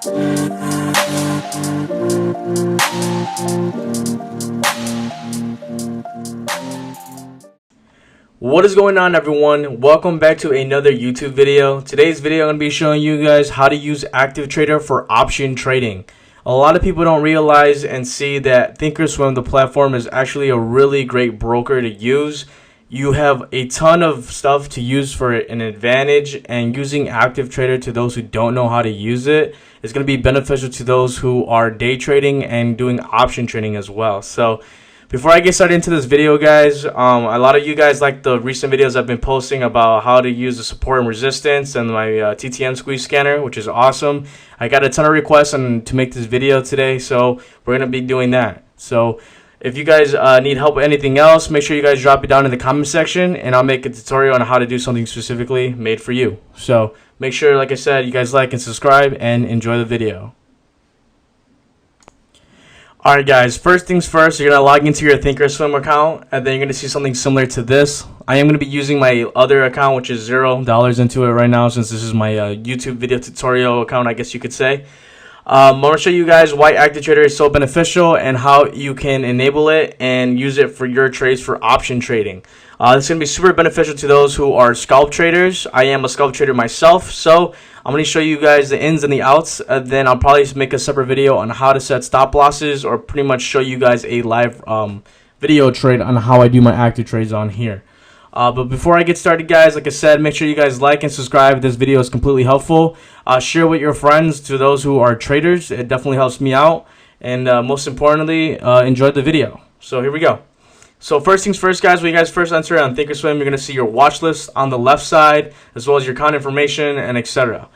What is going on, everyone? Welcome back to another YouTube video. Today's video I'm going to be showing you guys how to use Active Trader for option trading. A lot of people don't realize and see that ThinkOrSwim, the platform, is actually a really great broker to use. You have a ton of stuff to use for an advantage, and using Active Trader, to those who don't know how to use it, is going to be beneficial to those who are day trading and doing option trading as well. So before I get started into this video, guys, a lot of you guys like the recent videos I've been posting about how to use the support and resistance and my TTM squeeze scanner, which is awesome. I got a ton of requests to make this video today, so we're going to be doing that. So if you guys need help with anything else, make sure you guys drop it down in the comment section, and I'll make a tutorial on how to do something specifically made for you. So make sure, like I said, you guys like and subscribe and enjoy the video. Alright guys, first things first, you're going to log into your ThinkOrSwim account, and then you're going to see something similar to this. I am going to be using my other account, which is $0 into it right now, since this is my YouTube video tutorial account, I guess you could say. I'm going to show you guys why Active Trader is so beneficial and how you can enable it and use it for your trades for option trading. This is going to be super beneficial to those who are scalp traders. I am a scalp trader myself, so I'm going to show you guys the ins and the outs. Then I'll probably make a separate video on how to set stop losses, or pretty much show you guys a live video trade on how I do my active trades on here. But before I get started, guys, like I said, make sure you guys like and subscribe. This video is completely helpful. Share with your friends, to those who are traders. It definitely helps me out. And most importantly, enjoy the video. So here we go. So first things first, guys, when you guys first enter on ThinkOrSwim, you're going to see your watch list on the left side, as well as your account information and etc.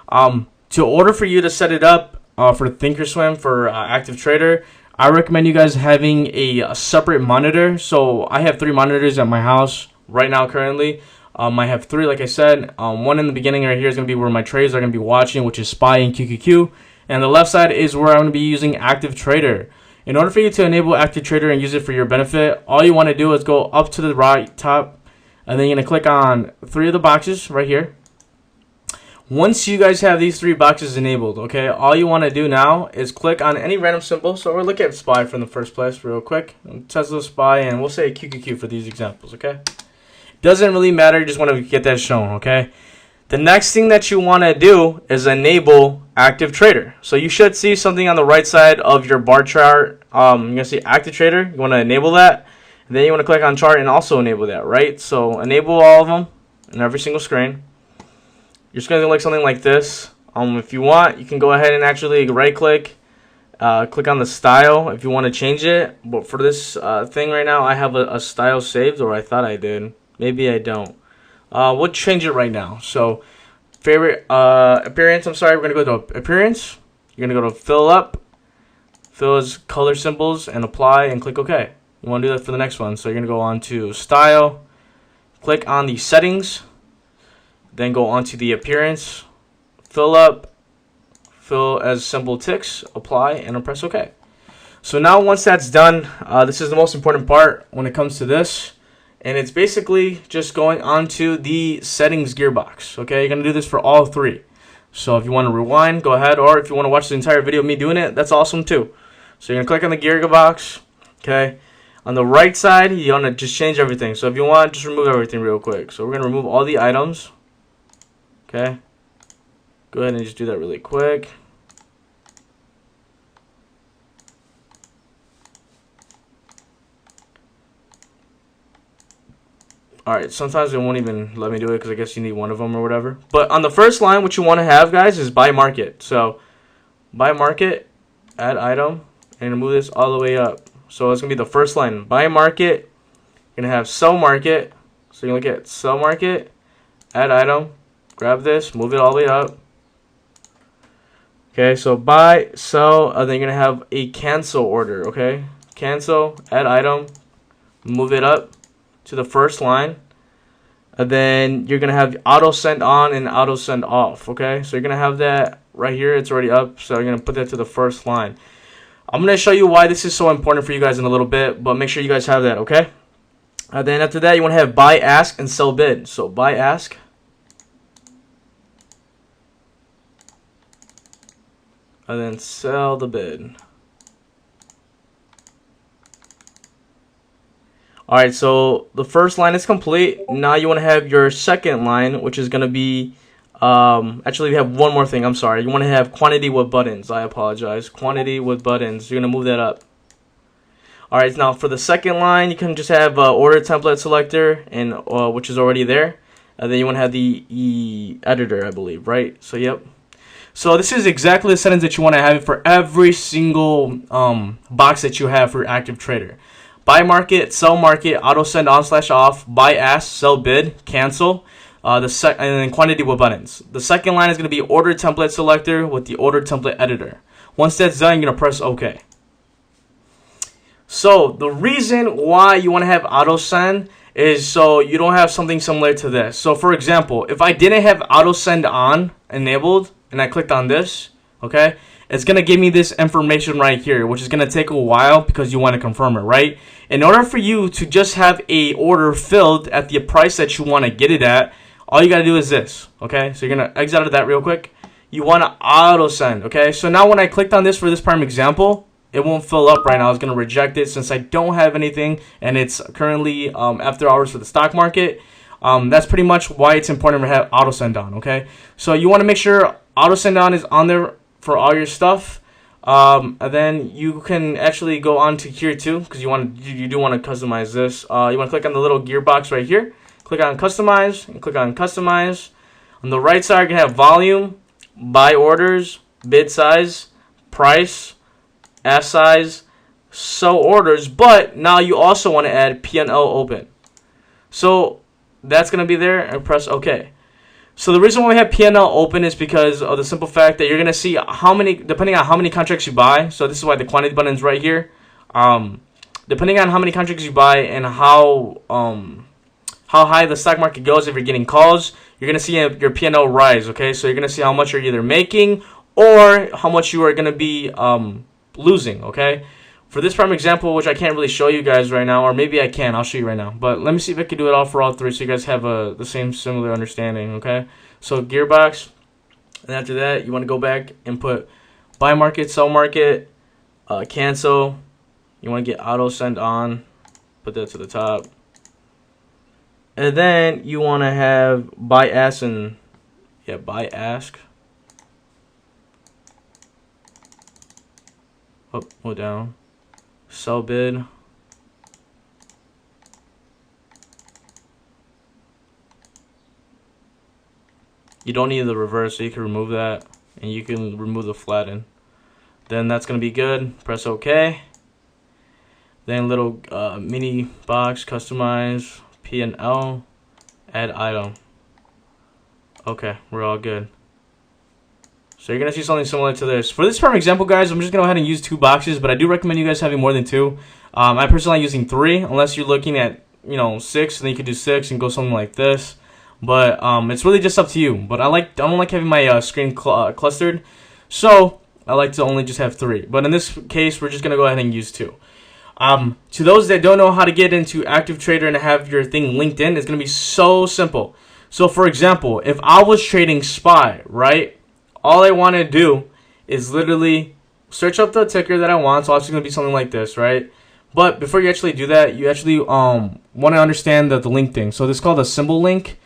To order for you to set it up for ThinkOrSwim for Active Trader, I recommend you guys having a separate monitor. So I have 3 monitors at my house right now currently. I have 3, like I said. One in the beginning right here is going to be where my trades are going to be watching, which is SPY and QQQ. And the left side is where I'm going to be using Active Trader. In order for you to enable Active Trader and use it for your benefit, all you want to do is go up to the right top, and then you're going to click on 3 of the boxes right here. Once you guys have these 3 boxes enabled, okay, all you want to do now is click on any random symbol. So we'll look at SPY from the first place real quick. Tesla, SPY, and we'll say QQQ for these examples, okay? Doesn't really matter, you just want to get that shown, okay? The next thing that you want to do is enable Active Trader. So you should see something on the right side of your bar chart. You're going to see Active Trader. You want to enable that. And then you want to click on chart and also enable that, right? So enable all of them in every single screen. You're just going to look something like this. If you want, you can go ahead and actually right click, click on the style if you want to change it. But for this thing right now, I have a style saved, or I thought I did. Maybe I don't. We'll change it right now. So favorite appearance, we're going to go to appearance. You're going to go to fill up, fill as color symbols, and apply, and click OK. You want to do that for the next one. So you're going to go on to style, click on the settings, then go on to the appearance, fill up, fill as symbol ticks, apply, and press OK. So now once that's done, this is the most important part when it comes to this. And it's basically just going onto the settings gearbox. Okay, you're going to do this for all 3. So if you want to rewind, go ahead. Or if you want to watch the entire video of me doing it, that's awesome too. So you're going to click on the gearbox. Okay, on the right side, you want to just change everything. So if you want, just remove everything real quick. So we're going to remove all the items. Okay, go ahead and just do that really quick. Alright, sometimes it won't even let me do it because I guess you need one of them or whatever. But on the first line, what you want to have, guys, is buy market. So buy market, add item, and move this all the way up. So it's going to be the first line. Buy market, you're going to have sell market. So you're going to look at sell market, add item, grab this, move it all the way up. Okay, so buy, sell, and then you're going to have a cancel order, okay? Cancel, add item, move it up to the first line, and then you're gonna have auto send on and auto send off. Okay, so you're gonna have that right here. It's already up, so you're gonna put that to the first line. I'm gonna show you why this is so important for you guys in a little bit, but make sure you guys have that. Okay, then after that, you want to have buy ask and sell bid. So buy ask, and then sell the bid. Alright, so the first line is complete. Now you want to have your second line, which is going to be, actually we have one more thing, I'm sorry. You want to have quantity with buttons. I apologize. Quantity with buttons. You're going to move that up. Alright, now for the second line, you can just have order template selector, and which is already there. And then you want to have the editor, I believe, right? So, yep. So this is exactly the settings that you want to have for every single box that you have for active trader. Buy market, sell market, auto send on/off, buy ask, sell bid, cancel, and then quantity with buttons. The second line is going to be order template selector with the order template editor. Once that's done, you're going to press OK. So the reason why you want to have auto send is so you don't have something similar to this. So for example, if I didn't have auto send on enabled and I clicked on this, okay, it's going to give me this information right here, which is going to take a while because you want to confirm it, right? In order for you to just have a order filled at the price that you want to get it at, all you got to do is this, okay? So you're going to exit out of that real quick. You want to auto send, okay? So now when I clicked on this for this prime example, it won't fill up right now. It's going to reject it since I don't have anything and it's currently after hours for the stock market. That's pretty much why it's important to have auto send on, okay? So you want to make sure auto send on is on there for all your stuff. And then you can actually go on to here too, because you do want to customize this. You want to click on the little gearbox right here, click on customize, and click on customize. On the right side, you can have volume, buy orders, bid size, price, ask size, sell orders. But now you also want to add P&L open. So that's going to be there, and press OK. So the reason why we have P&L open is because of the simple fact that you're going to see how many, depending on how many contracts you buy. So this is why the quantity button is right here. Depending on how many contracts you buy and how high the stock market goes, if you're getting calls, you're going to see your P&L rise, okay? So you're going to see how much you're either making or how much you are going to be losing, okay? For this prime example, which I can't really show you guys right now, or maybe I can, I'll show you right now. But let me see if I can do it all for all three so you guys have the same similar understanding, okay? So gearbox, and after that, you want to go back and put buy market, sell market, cancel. You want to get auto send on, put that to the top. And then you want to have buy ask and, yeah, buy ask. Up or down. Sell bid. You don't need the reverse, so you can remove that, and you can remove the flatten. Then that's gonna be good. Press OK. Then little mini box, customize, P&L, add item. Okay, we're all good. So you're going to see something similar to this. For this prime example, guys, I'm just going to go ahead and use 2 boxes, but I do recommend you guys having more than 2. I personally like using 3, unless you're looking at, 6, then you could do 6 and go something like this. But it's really just up to you. But I don't like having my screen clustered, so I like to only just have 3. But in this case, we're just going to go ahead and use 2. To those that don't know how to get into Active Trader and have your thing linked in, it's going to be so simple. So for example, if I was trading SPY, right? All I want to do is literally search up the ticker that I want. So it's going to be something like this, right? But before you actually do that, you actually want to understand the link thing. So this is called a symbol link.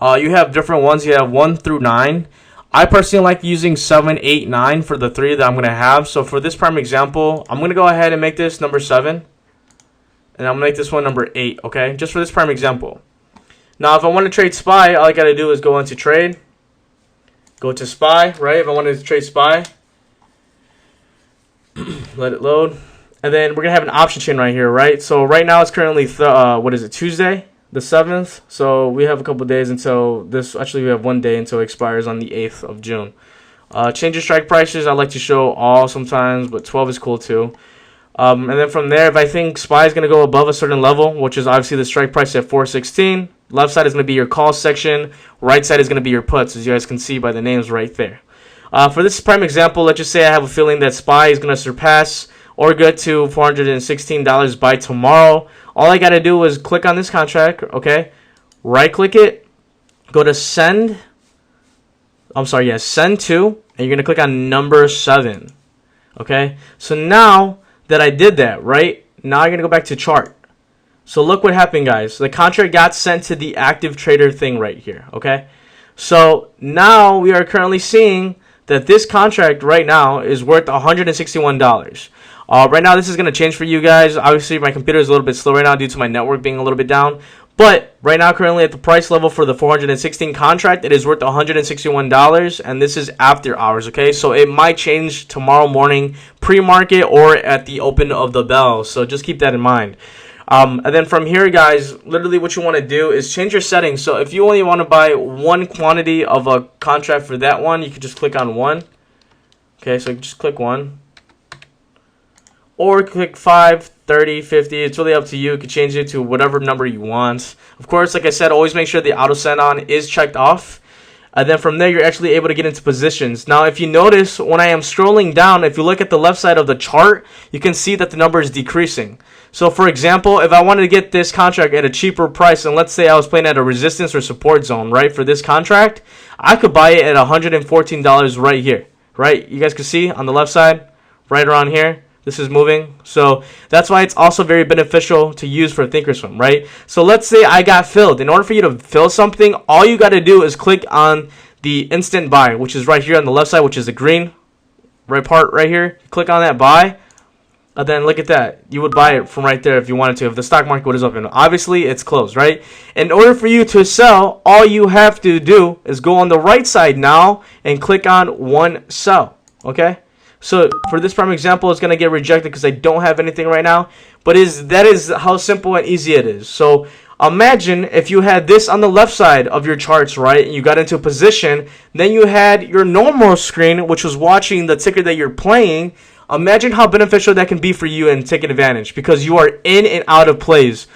You have different ones. You have 1 through 9. I personally like using 7, 8, 9 for the 3 that I'm going to have. So for this prime example, I'm going to go ahead and make this number 7. And I'm going to make this one number 8, okay? Just for this prime example. Now, if I want to trade SPY, all I got to do is go into trade. Go to SPY, right? If I wanted to trade SPY, let it load. And then we're going to have an option chain right here, right? So right now it's currently, Tuesday, the 7th. So we have a couple days until this. Actually, we have 1 day until it expires on the 8th of June. Change your strike prices. I like to show all sometimes, but 12 is cool too. And then from there, if I think SPY is going to go above a certain level, which is obviously the strike price at 416, left side is going to be your call section. Right side is going to be your puts, as you guys can see by the names right there. For this prime example, let's just say I have a feeling that SPY is going to surpass or get to $416 by tomorrow. All I got to do is click on this contract, okay? Right-click it. Go to send. Send to. and you're gonna click on number 7. Okay, so now that I did that, right, now you're gonna go back to chart. So look what happened, guys. The contract got sent to the active trader thing right here. Okay, so now we are currently seeing that this contract right now is worth $161. Right now, this is going to change for you guys. Obviously, my computer is a little bit slow right now due to my network being a little bit down. But right now, currently at the price level for the 416 contract, it is worth $161, and this is after hours, okay? So it might change tomorrow morning pre-market or at the open of the bell. So just keep that in mind. And then from here, guys, literally what you want to do is change your settings. So if you only want to buy one quantity of a contract for that one, you can just click on 1. Okay, so just click 1. Or click 5, 30, 50. It's really up to you. You can change it to whatever number you want. Of course, like I said, always make sure the auto send on is checked off. And then from there, you're actually able to get into positions. Now, if you notice, when I am scrolling down, if you look at the left side of the chart, you can see that the number is decreasing. So, for example, if I wanted to get this contract at a cheaper price, and let's say I was playing at a resistance or support zone, right, for this contract, I could buy it at $114 right here, right? You guys can see on the left side, right around here. This is moving. So that's why it's also very beneficial to use for ThinkOrSwim, right? So let's say I got filled. In order for you to fill something, all you got to do is click on the instant buy, which is right here on the left side, which is the green right part right here. Click on that buy, and then look at that. You would buy it from right there if you wanted to, if the stock market was open. Obviously, it's closed, right? In order for you to sell, all you have to do is go on the right side now and click on one sell, okay? So for this prime example, it's going to get rejected because I don't have anything right now. But that is how simple and easy it is. So imagine if you had this on the left side of your charts, right? And you got into a position. Then you had your normal screen, which was watching the ticker that you're playing. Imagine how beneficial that can be for you and taking advantage because you are in and out of plays.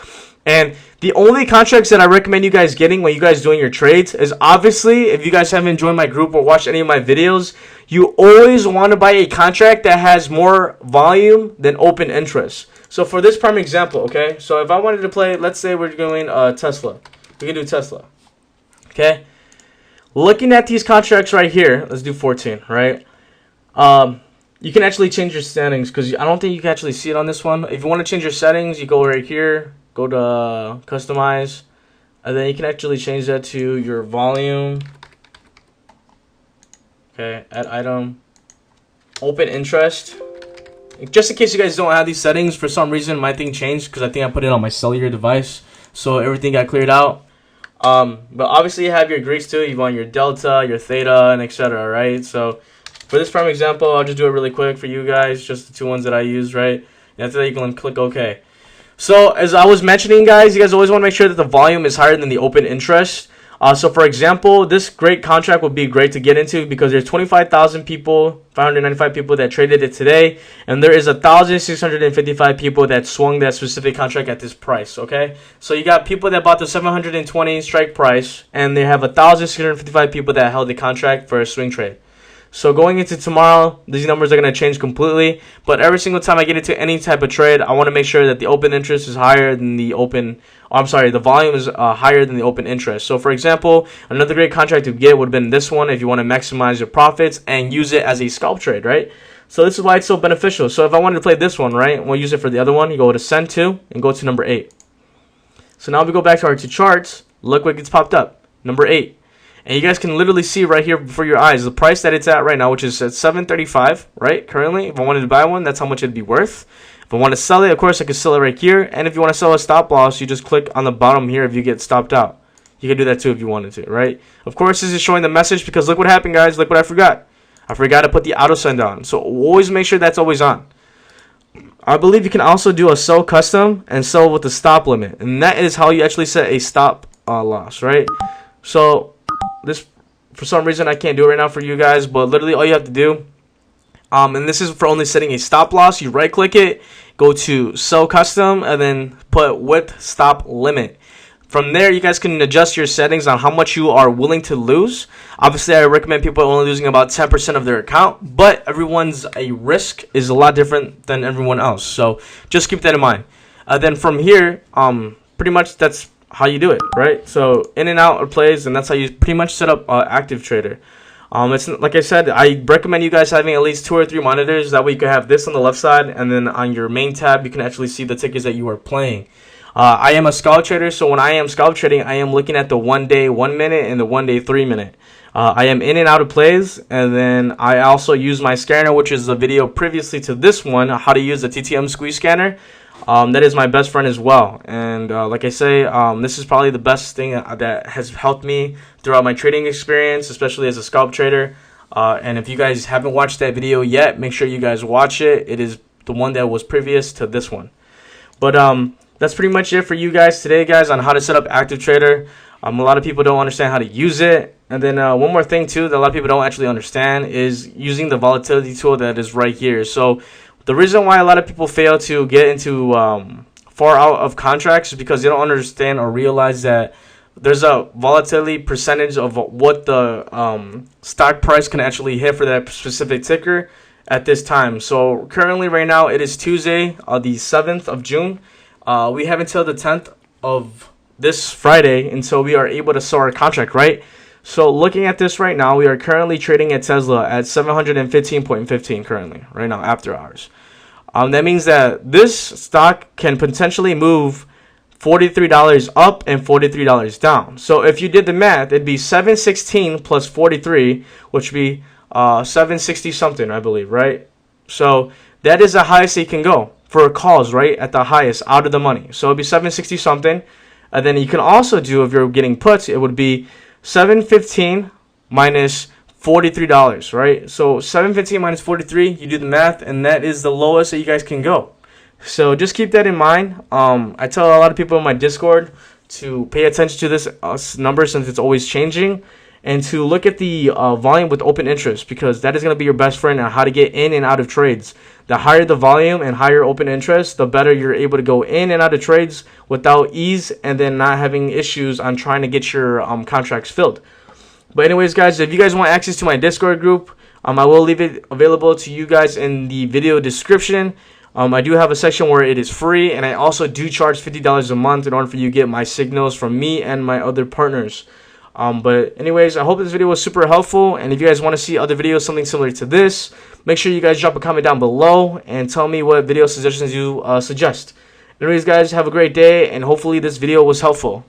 And the only contracts that I recommend you guys getting when you guys doing your trades is obviously, if you guys haven't joined my group or watched any of my videos, you always want to buy a contract that has more volume than open interest. So for this prime example, okay, so if I wanted to play, let's say we're going Tesla. We can do Tesla, okay? Looking at these contracts right here, let's do 14, right? You can actually change your settings because I don't think you can actually see it on this one. If you want to change your settings, you go right here. Go to customize, and then you can actually change that to your volume. Okay, add item, open interest. Just in case you guys don't have these settings, for some reason my thing changed because I think I put it on my cellular device, so everything got cleared out. But obviously you have your Greeks too. You want your delta, your theta, and etc. Right? So for this prime example, I'll just do it really quick for you guys, just the two ones that I used. Right? And after that, you can click OK. So as I was mentioning, guys, you guys always want to make sure that the volume is higher than the open interest. So for example, this great contract would be great to get into because there's 25,000 people, 595 people that traded it today, and there is 1,655 people that swung that specific contract at this price. Okay, so you got people that bought the 720 strike price, and they have 1,655 people that held the contract for a swing trade. So going into tomorrow, these numbers are going to change completely. But every single time I get into any type of trade, I want to make sure that the open interest is higher than the the volume is higher than the open interest. So for example, another great contract to get would have been this one if you want to maximize your profits and use it as a scalp trade, right? So this is why it's so beneficial. So if I wanted to play this one, right, we'll use it for the other one. You go to send to and go to number 8. So now we go back to our two charts. Look what gets popped up. Number 8. And you guys can literally see right here before your eyes the price that it's at right now, which is at $7.35, right? Currently, if I wanted to buy one, that's how much it'd be worth. If I want to sell it, of course, I can sell it right here. And if you want to sell a stop loss, you just click on the bottom here if you get stopped out. You can do that too if you wanted to, right? Of course, this is showing the message because look what happened, guys. Look what I forgot. I forgot to put the auto send on. So always make sure that's always on. I believe you can also do a sell custom and sell with the stop limit. And that is how you actually set a stop loss, right? So this, for some reason, I can't do it right now for you guys, but literally all you have to do, and this is for only setting a stop loss, you right click it, go to sell custom, and then put with stop limit. From there, you guys can adjust your settings on how much you are willing to lose. Obviously, I recommend people only losing about 10% of their account, but everyone's risk is a lot different than everyone else. So just keep that in mind. Then from here, pretty much that's how you do it, right? So in and out of plays, and that's how you pretty much set up active trader. It's like I said, I recommend you guys having at least 2 or 3 monitors. That way you can have this on the left side, and then on your main tab you can actually see the tickets that you are playing. I am a scalp trader, so when I am scalp trading, I am looking at the 1 day 1 minute and the 1 day 3 minute. I am in and out of plays, and then I also use my scanner, which is a video previously to this one, how to use the TTM squeeze scanner. That is my best friend as well, and like I say, this is probably the best thing that has helped me throughout my trading experience, especially as a scalp trader. And if you guys haven't watched that video yet, make sure you guys watch it. It is the one that was previous to this one. But that's pretty much it for you guys today, guys, on how to set up Active Trader. A lot of people don't understand how to use it. And then one more thing too that a lot of people don't actually understand is using the volatility tool that is right here. So the reason why a lot of people fail to get into far out of contracts is because they don't understand or realize that there's a volatility percentage of what the stock price can actually hit for that specific ticker at this time. So currently right now it is Tuesday, the 7th of June. We have until the 10th of this Friday until we are able to sell our contract, right? So looking at this right now, we are currently trading at Tesla at 715.15 currently, right now, after hours. That means that this stock can potentially move $43 up and $43 down. So if you did the math, it'd be 716 plus 43, which would be 760 something, I believe, right? So that is the highest it can go for calls, right? At the highest, out of the money. So it'd be 760 something. And then you can also do, if you're getting puts, it would be 715 minus $43, right? So 715 minus 43, you do the math, and that is the lowest that you guys can go. So just keep that in mind. I tell a lot of people in my Discord to pay attention to this number since it's always changing, and to look at the volume with open interest, because that is going to be your best friend on how to get in and out of trades. The higher the volume and higher open interest, the better you're able to go in and out of trades without ease, and then not having issues on trying to get your contracts filled. But anyways, guys, if you guys want access to my Discord group, I will leave it available to you guys in the video description. I do have a section where it is free, and I also do charge $50 a month in order for you to get my signals from me and my other partners. But anyways, I hope this video was super helpful, and if you guys want to see other videos, something similar to this, make sure you guys drop a comment down below and tell me what video suggestions you suggest. Anyways, guys, have a great day, and hopefully this video was helpful.